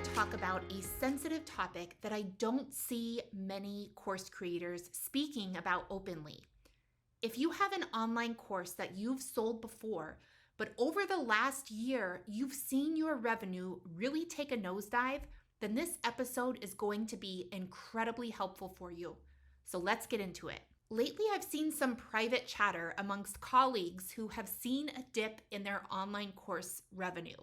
to talk about a sensitive topic that I don't see many course creators speaking about openly. If you have an online course that you've sold before, but over the last year you've seen your revenue really take a nosedive, then this episode is going to be incredibly helpful for you. So let's get into it. Lately, I've seen some private chatter amongst colleagues who have seen a dip in their online course revenue.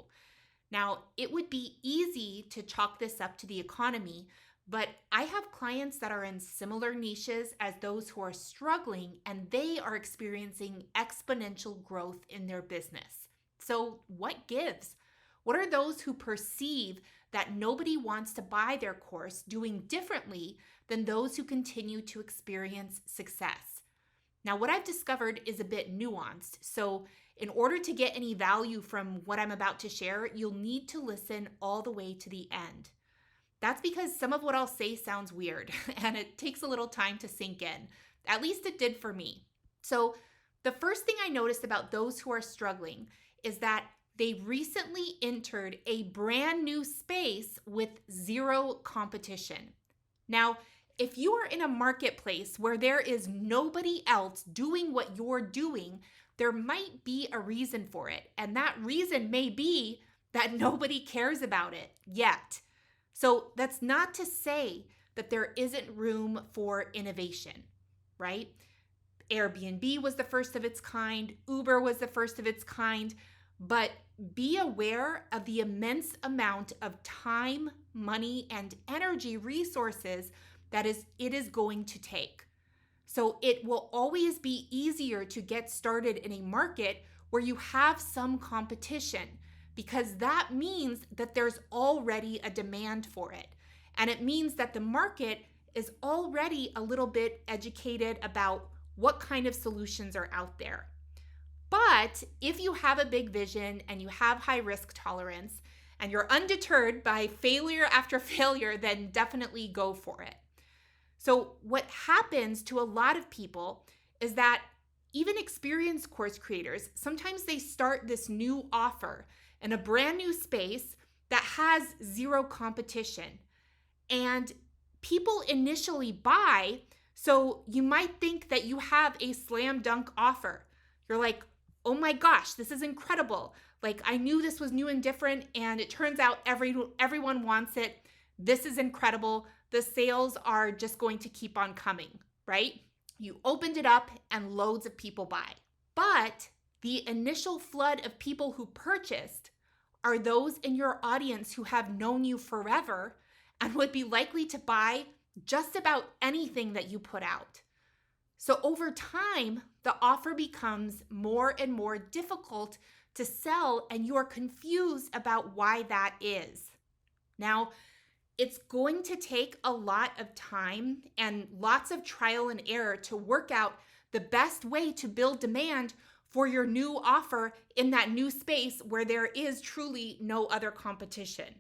Now, it would be easy to chalk this up to the economy, but I have clients that are in similar niches as those who are struggling, and they are experiencing exponential growth in their business. So what gives? What are those who perceive that nobody wants to buy their course doing differently than those who continue to experience success? Now, what I've discovered is a bit nuanced. So in order to get any value from what I'm about to share, you'll need to listen all the way to the end. That's because some of what I'll say sounds weird and it takes a little time to sink in. At least it did for me. So the first thing I noticed about those who are struggling is that they recently entered a brand new space with zero competition. Now, if you are in a marketplace where there is nobody else doing what you're doing, there might be a reason for it. And that reason may be that nobody cares about it yet. So that's not to say that there isn't room for innovation, right? Airbnb was the first of its kind. Uber was the first of its kind. But be aware of the immense amount of time, money, and energy resources that it is going to take. So it will always be easier to get started in a market where you have some competition, because that means that there's already a demand for it. And it means that the market is already a little bit educated about what kind of solutions are out there. But if you have a big vision and you have high risk tolerance and you're undeterred by failure after failure, then definitely go for it. So what happens to a lot of people is that even experienced course creators, sometimes they start this new offer in a brand new space that has zero competition. And people initially buy, so you might think that you have a slam dunk offer. You're like, oh my gosh, this is incredible. Like, I knew this was new and different, and it turns out everyone wants it. This is incredible. The sales are just going to keep on coming, right? You opened it up and loads of people buy. But the initial flood of people who purchased are those in your audience who have known you forever and would be likely to buy just about anything that you put out. So over time, the offer becomes more and more difficult to sell, and you're confused about why that is. Now, it's going to take a lot of time and lots of trial and error to work out the best way to build demand for your new offer in that new space where there is truly no other competition.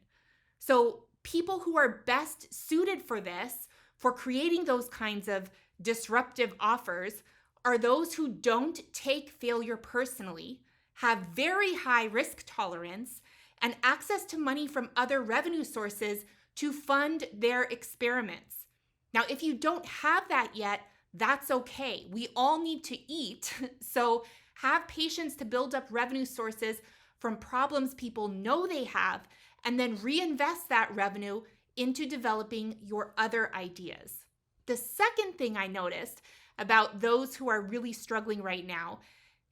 So people who are best suited for this, for creating those kinds of disruptive offers, are those who don't take failure personally, have very high risk tolerance, and access to money from other revenue sources to fund their experiments. Now, if you don't have that yet, that's okay. We all need to eat. So have patience to build up revenue sources from problems people know they have, and then reinvest that revenue into developing your other ideas. The second thing I noticed about those who are really struggling right now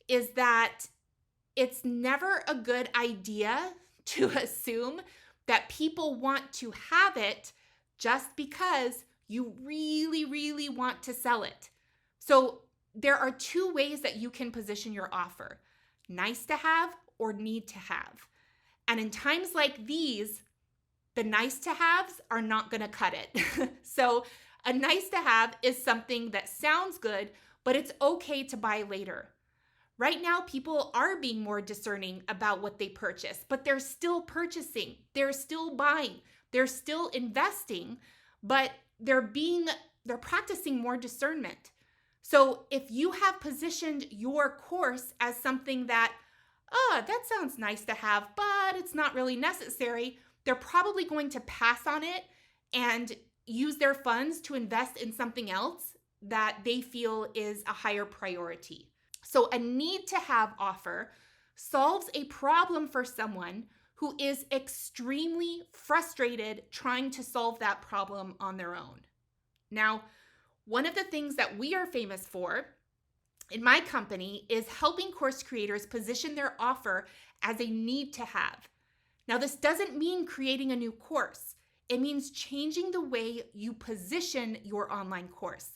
is that it's never a good idea to assume that people want to have it just because you really, really want to sell it. So there are two ways that you can position your offer: nice to have or need to have. And in times like these, the nice to haves are not going to cut it. So a nice to have is something that sounds good, but it's okay to buy later. Right now, people are being more discerning about what they purchase, but they're still purchasing, they're still buying, they're still investing, but they're practicing more discernment. So if you have positioned your course as something that, that sounds nice to have, but it's not really necessary, they're probably going to pass on it and use their funds to invest in something else that they feel is a higher priority. So a need to have offer solves a problem for someone who is extremely frustrated trying to solve that problem on their own. Now, one of the things that we are famous for in my company is helping course creators position their offer as a need to have. Now, this doesn't mean creating a new course. It means changing the way you position your online course,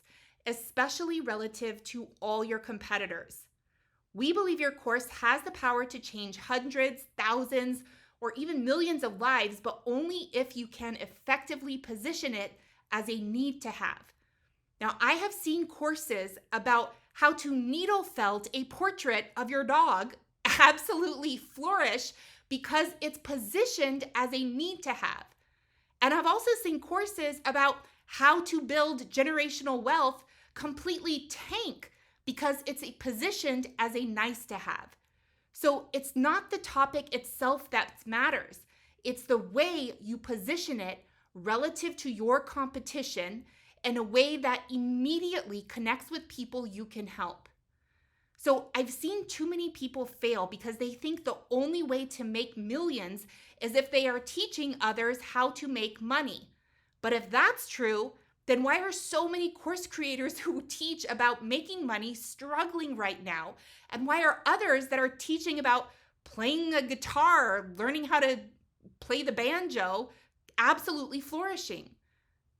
especially relative to all your competitors. We believe your course has the power to change hundreds, thousands, or even millions of lives, but only if you can effectively position it as a need to have. Now, I have seen courses about how to needle felt a portrait of your dog absolutely flourish because it's positioned as a need to have. And I've also seen courses about how to build generational wealth completely tank because it's positioned as a nice to have. So it's not the topic itself that matters. It's the way you position it relative to your competition in a way that immediately connects with people you can help. So I've seen too many people fail because they think the only way to make millions is if they are teaching others how to make money. But if that's true, then why are so many course creators who teach about making money struggling right now? And why are others that are teaching about playing a guitar, or learning how to play the banjo, absolutely flourishing?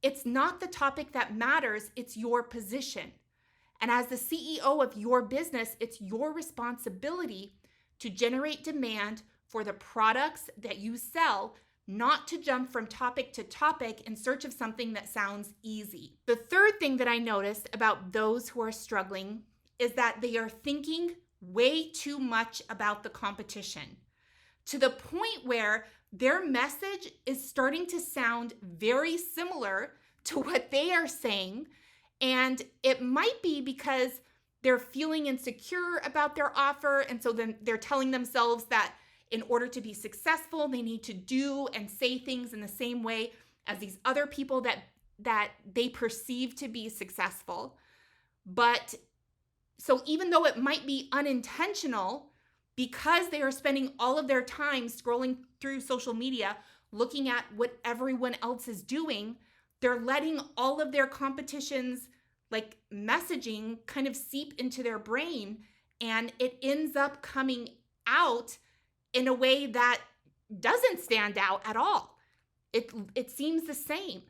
It's not the topic that matters, it's your position. And as the CEO of your business, it's your responsibility to generate demand for the products that you sell, not to jump from topic to topic in search of something that sounds easy. The third thing that I noticed about those who are struggling is that they are thinking way too much about the competition, to the point where their message is starting to sound very similar to what they are saying. And it might be because they're feeling insecure about their offer. And so then they're telling themselves that in order to be successful, they need to do and say things in the same way as these other people that they perceive to be successful. But so even though it might be unintentional, because they are spending all of their time scrolling through social media, looking at what everyone else is doing, they're letting all of their competition's like messaging kind of seep into their brain, and it ends up coming out in a way that doesn't stand out at all. It seems the same.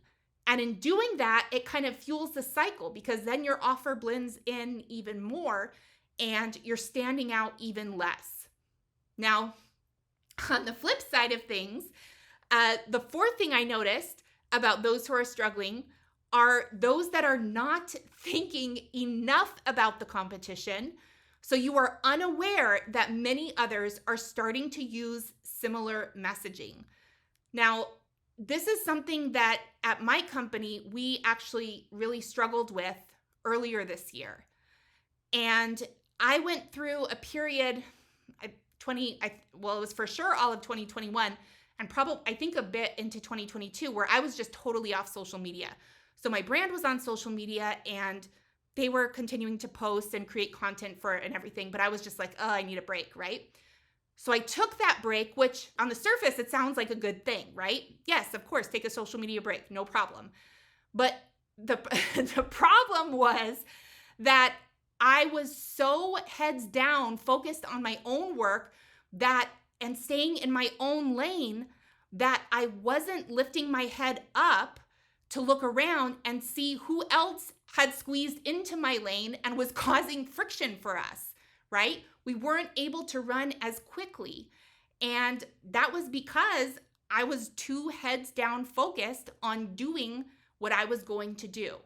And in doing that, it kind of fuels the cycle because then your offer blends in even more and you're standing out even less. Now, on the flip side of things, the fourth thing I noticed about those who are struggling are those that are not thinking enough about the competition. So you are unaware that many others are starting to use similar messaging. Now, this is something that at my company, we actually really struggled with earlier this year. And I went through a period, it was for sure all of 2021 and probably, I think a bit into 2022 where I was just totally off social media. So my brand was on social media and they were continuing to post and create content for it and everything. But I was just like, oh, I need a break, right? So I took that break, which on the surface, it sounds like a good thing, right? Yes, of course, take a social media break, no problem. But the problem was that I was so heads down, focused on my own work and staying in my own lane that I wasn't lifting my head up to look around and see who else had squeezed into my lane and was causing friction for us, right? We weren't able to run as quickly. And that was because I was too heads down focused on doing what I was going to do.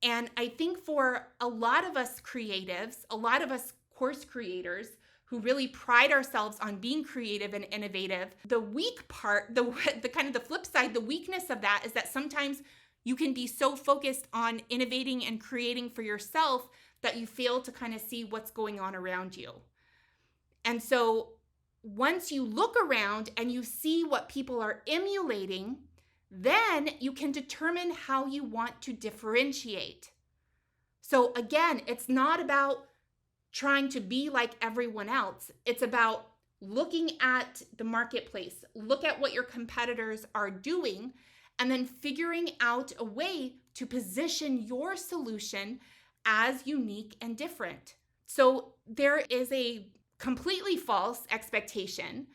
And I think for a lot of us creatives, a lot of us course creators who really pride ourselves on being creative and innovative, the weak part, the kind of the flip side, the weakness of that is that sometimes you can be so focused on innovating and creating for yourself that you fail to kind of see what's going on around you. And so once you look around and you see what people are emulating, then you can determine how you want to differentiate. So again, it's not about trying to be like everyone else. It's about looking at the marketplace, look at what your competitors are doing, and then figuring out a way to position your solution as unique and different. So there is a completely false expectation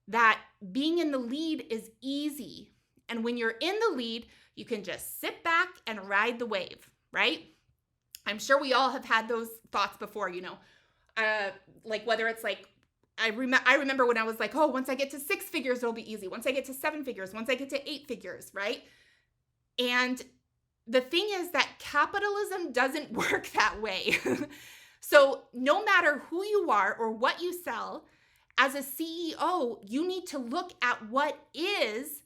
that being in the lead is easy. And when you're in the lead, you can just sit back and ride the wave, right? I'm sure we all have had those thoughts before, like whether it's like, I remember when I was like, oh, once I get to 6 figures, it'll be easy. Once I get to 7 figures, once I get to 8 figures, right? And the thing is that capitalism doesn't work that way. So no matter who you are or what you sell, as a CEO, you need to look at what is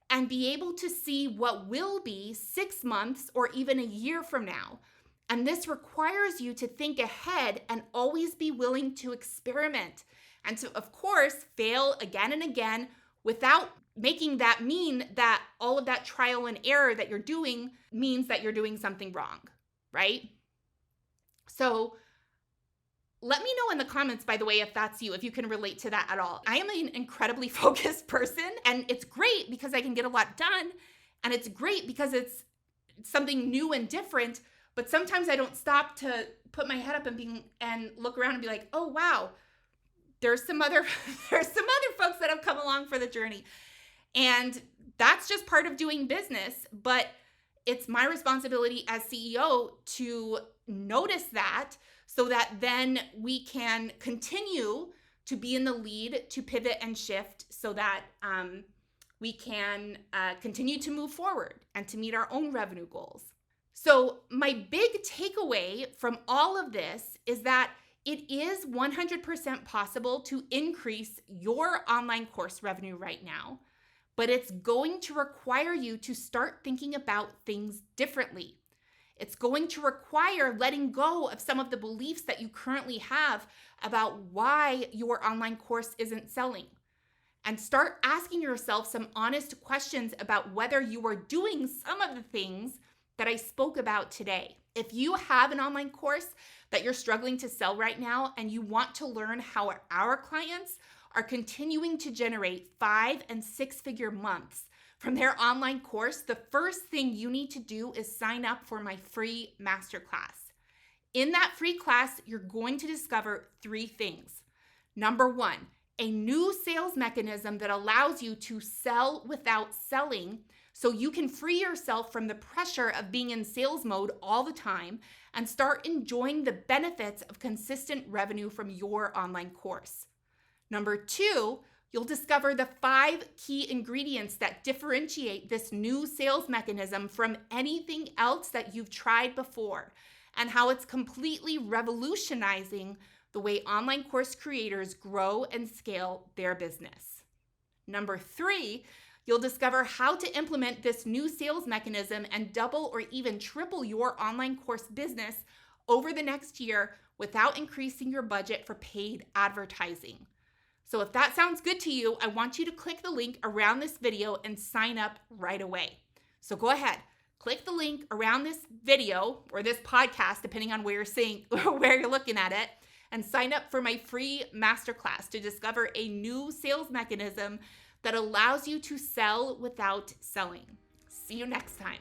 and be able to see what will be 6 months or even a year from now. And this requires you to think ahead and always be willing to experiment and to, of course, fail again and again without making that mean that all of that trial and error that you're doing means that you're doing something wrong, right? So let me know in the comments, by the way, if that's you, if you can relate to that at all. I am an incredibly focused person, and it's great because I can get a lot done, and it's great because it's something new and different, but sometimes I don't stop to put my head up and look around and be like, oh, wow, there's some other folks that have come along for the journey. And that's just part of doing business, but it's my responsibility as CEO to notice that so that then we can continue to be in the lead, to pivot and shift so that we can continue to move forward and to meet our own revenue goals. So my big takeaway from all of this is that it is 100% possible to increase your online course revenue right now, but it's going to require you to start thinking about things differently. It's going to require letting go of some of the beliefs that you currently have about why your online course isn't selling. And start asking yourself some honest questions about whether you are doing some of the things that I spoke about today. If you have an online course that you're struggling to sell right now and you want to learn how our clients are continuing to generate 5 and 6 figure months from their online course, the first thing you need to do is sign up for my free masterclass. In that free class, you're going to discover 3 things. Number 1, a new sales mechanism that allows you to sell without selling so you can free yourself from the pressure of being in sales mode all the time and start enjoying the benefits of consistent revenue from your online course. Number 2, you'll discover the 5 key ingredients that differentiate this new sales mechanism from anything else that you've tried before and how it's completely revolutionizing the way online course creators grow and scale their business. Number 3, you'll discover how to implement this new sales mechanism and double or even triple your online course business over the next year without increasing your budget for paid advertising. So if that sounds good to you, I want you to click the link around this video and sign up right away. So go ahead, click the link around this video or this podcast, depending on where you're looking at it, and sign up for my free masterclass to discover a new sales mechanism that allows you to sell without selling. See you next time.